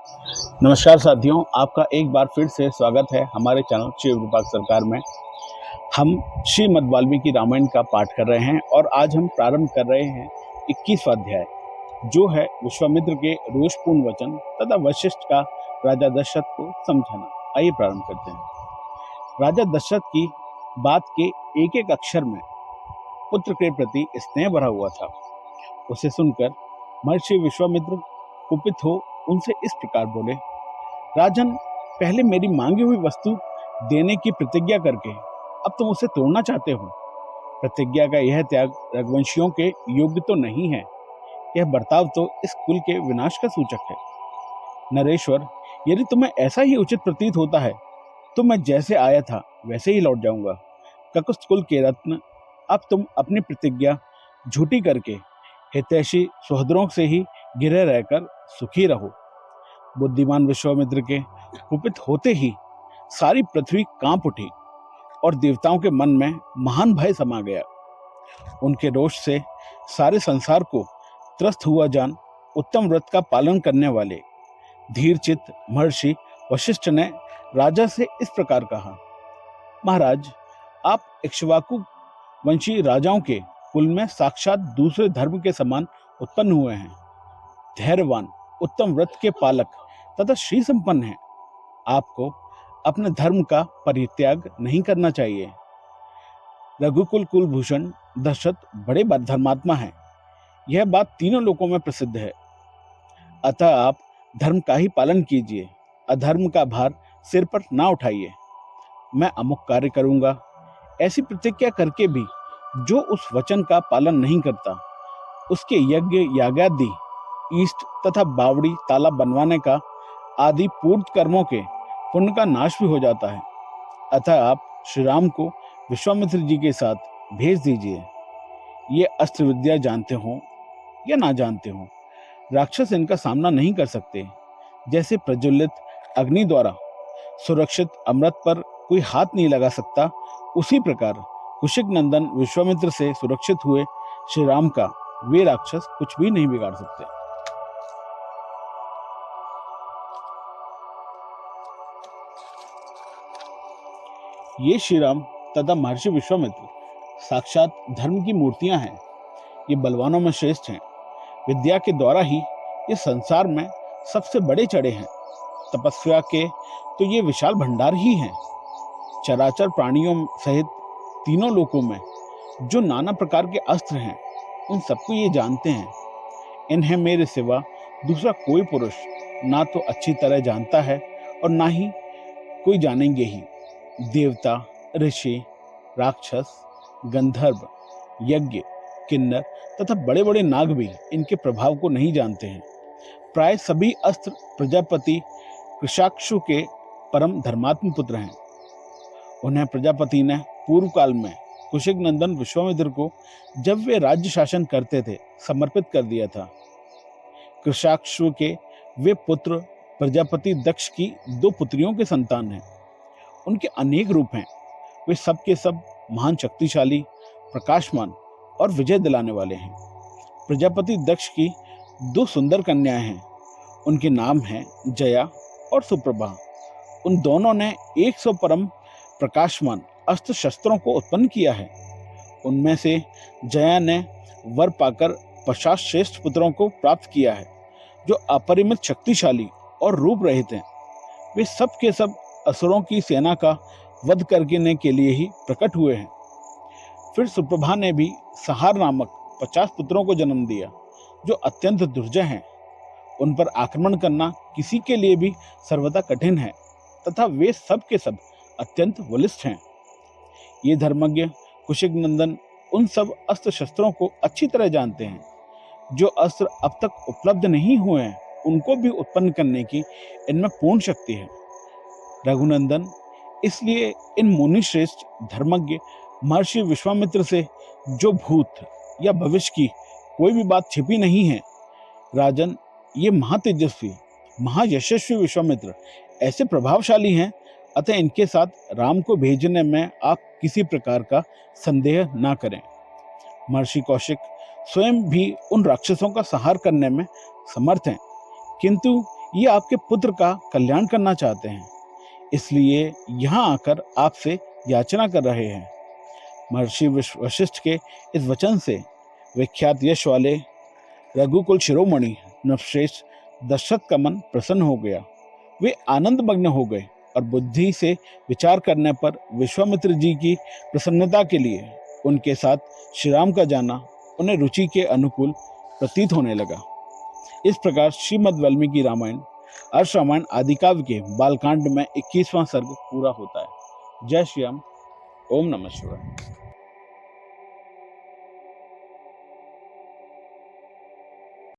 नमस्कार साथियों, आपका एक बार फिर से स्वागत है हमारे चैनल शिव विभाग सरकार में। हम श्रीमद् वाल्मीकि रामायण का पाठ कर रहे हैं और आज हम प्रारंभ कर रहे हैं 21वां अध्याय, जो है विश्वामित्र के रोषपूर्ण वचन तथा वशिष्ठ का राजा दशरथ को समझाना। आइए प्रारंभ करते हैं। राजा दशरथ की बात के एक एक अक्षर में पुत्र के प्रति स्नेह भरा हुआ था। उसे सुनकर महर्षि विश्वामित्र कुपित हो उनसे इस प्रकार बोले, राजन, पहले मेरी मांगी हुई वस्तु देने की प्रतिज्ञा करके अब तुम उसे तोड़ना चाहते हो। प्रतिज्ञा का यह त्याग रघुवंशियों के योग्य तो नहीं है। यह बर्ताव तो इस कुल के विनाश का सूचक है। नरेश्वर, यदि तुम्हें ऐसा ही उचित प्रतीत होता है तो मैं जैसे आया था वैसे ही लौट जाऊंगा। ककुत्थ कुल के रत्न, अब तुम अपनी प्रतिज्ञा झूठी करके हितैषी सुहृदों से ही घिरे रहकर सुखी रहो। बुद्धिमान विश्वामित्र के कुपित होते ही सारी पृथ्वी कांप उठी और देवताओं के मन में महान भय समा गया। उनके रोष से सारे संसार को त्रस्त हुआ जान उत्तम व्रत का पालन करने वाले धीरचित्त महर्षि वशिष्ठ ने राजा से इस प्रकार कहा, महाराज, आप इक्ष्वाकु वंशी राजाओं के कुल में साक्षात दूसरे धर्म के समान उत्पन्न हुए हैं। धैर्यवान, उत्तम व्रत के पालक तथा श्री संपन्न हैं। आपको अपने धर्म का परित्याग नहीं करना चाहिए। रघुकुल कुलभूषण दशरथ बड़े धर्मात्मा हैं। यह बात तीनों लोकों में प्रसिद्ध है। अतः आप धर्म का ही पालन कीजिए, अधर्म का भार सिर पर ना उठाइए। मैं अमुक कार्य करूंगा ऐसी प्रतिज्ञा करके भी जो उस वचन का पालन नहीं करता, उसके यज्ञ यागादि ईष्ट तथा बावड़ी तालाब बनवाने का आदि पूर्व कर्मों के पुण्य का नाश भी हो जाता है। अतः आप श्री राम को विश्वामित्र जी के साथ भेज दीजिए। ये अस्त्र विद्या जानते हो या ना जानते हो, राक्षस इनका सामना नहीं कर सकते। जैसे प्रज्वलित अग्नि द्वारा सुरक्षित अमृत पर कोई हाथ नहीं लगा सकता, उसी प्रकार कुशिक नंदन विश्वामित्र से सुरक्षित हुए श्री राम का वे राक्षस कुछ भी नहीं बिगाड़ सकते। ये श्री राम तथा महर्षि विश्वामित्र साक्षात धर्म की मूर्तियां हैं। ये बलवानों में श्रेष्ठ हैं। विद्या के द्वारा ही इस संसार में सबसे बड़े चढ़े हैं। तपस्या के तो ये विशाल भंडार ही हैं। चराचर प्राणियों सहित तीनों लोकों में जो नाना प्रकार के अस्त्र हैं, उन सबको ये जानते हैं। इन्हें मेरे सिवा दूसरा कोई पुरुष ना तो अच्छी तरह जानता है और ना ही कोई जानेंगे ही। देवता, ऋषि, राक्षस, गंधर्व, यज्ञ, किन्नर तथा बड़े बड़े नाग भी इनके प्रभाव को नहीं जानते हैं। प्राय सभी अस्त्र प्रजापति कृशाक्षु के परम धर्मात्म पुत्र हैं। उन्हें प्रजापति ने पूर्व काल में कुशिक नंदन विश्वामित्र को, जब वे राज्य शासन करते थे, समर्पित कर दिया था। कृशाक्षु के वे पुत्र प्रजापति दक्ष की 2 पुत्रियों के संतान हैं। उनके अनेक रूप हैं। वे सब के सब महान शक्तिशाली, प्रकाशमान और विजय दिलाने वाले हैं। प्रजापति दक्ष की 2 सुंदर कन्याएं हैं। उनके नाम हैं जया और सुप्रभा। उन दोनों ने 100 परम प्रकाशमान अस्त्र शस्त्रों को उत्पन्न किया है। उनमें से जया ने वर पाकर 50 श्रेष्ठ पुत्रों को प्राप्त किया है, जो अपरिमित शक्तिशाली और रूप रहित हैं। वे सब के सब असुरों की सेना का वध करने के लिए ही प्रकट हुए हैं। फिर सुप्रभा ने भी सहार नामक 50 पुत्रों को जन्म दिया, जो अत्यंत दुर्जय हैं। उन पर आक्रमण करना किसी के लिए भी सर्वदा कठिन है तथा वे सब के सब अत्यंत बलिष्ठ हैं। ये धर्मज्ञ कुशिक नंदन उन सब अस्त्र शस्त्रों को अच्छी तरह जानते हैं। जो अस्त्र अब तक उपलब्ध नहीं हुए हैं, उनको भी उत्पन्न करने की इनमें पूर्ण शक्ति है। रघुनंदन, इसलिए इन मुनि श्रेष्ठ धर्मज्ञ महर्षि विश्वामित्र से जो भूत या भविष्य की कोई भी बात छिपी नहीं है। राजन, ये महातेजस्वी महायशस्वी विश्वामित्र ऐसे प्रभावशाली हैं, अतः इनके साथ राम को भेजने में आप किसी प्रकार का संदेह ना करें। महर्षि कौशिक स्वयं भी उन राक्षसों का संहार करने में समर्थ हैं, किंतु ये आपके पुत्र का कल्याण करना चाहते हैं, इसलिए यहाँ आकर आपसे याचना कर रहे हैं। महर्षि वशिष्ठ के इस वचन से विख्यात यश वाले रघुकुल शिरोमणि नवश्रेष्ठ दशरथ का मन प्रसन्न हो गया। वे आनंद मग्न हो गए और बुद्धि से विचार करने पर विश्वामित्र जी की प्रसन्नता के लिए उनके साथ श्री राम का जाना उन्हें रुचि के अनुकूल प्रतीत होने लगा। इस प्रकार श्रीमद् वाल्मीकि रामायण अर्ष रामायण आदि काव्य के बालकांड में 21वां सर्ग पूरा होता है। जय श्री राम। ओम नमः शिवाय।